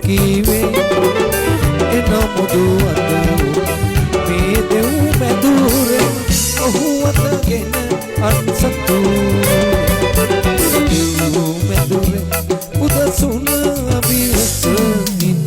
කීවේ එනමුදු අත මේ දෙව් මැදුරේ ඔහු අතගෙන අත්සතු දෙව් මැදුරේ උදසුන අභියස නින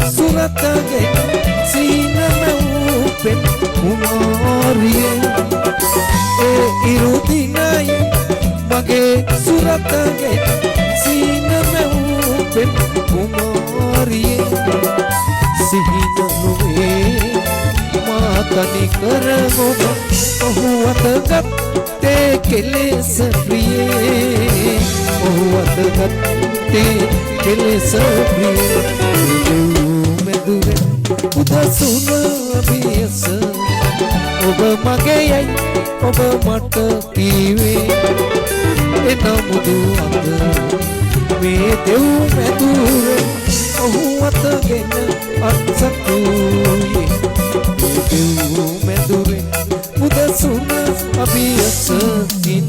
සුරතගේ සීනමවුපෙන් කුමාරිය ඒ ඉරුදිනයි මගේ සුරතගේ සීනමවුපෙන් කුමාරිය සිහින නොවේ මා තනි කර ඔබ ඔහු අතගත්තේ කෙලෙස ප්‍රියේ ඔහු අතගත්තේ කෙලෙස ප්‍රියේ උදසුන අභියස ඔබ මගේයයි ඔබ මට කීවේ එනමුදු අත මේ දෙව් මැදුරේ ඔහු අතගෙන අත්සතුයේ දෙව් මැදුරේ උදසුන අභියස කින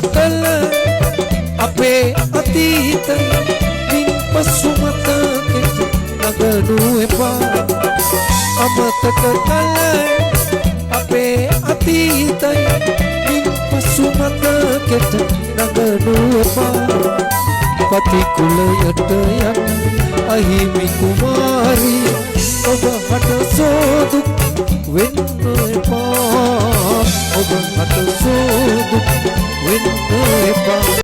කල අපේ අතීත මින් පසු මතකෙට නගනු එපා අමතක කල අපේ අතීතයි මින් පසු මතකෙට නගනු එපා පතිකුලයට යන අහිමි කුමාරී ඔබ හට සෝදුක් වෙන්න එපා ඔබ හට සෝදුක් වෙන්න එපා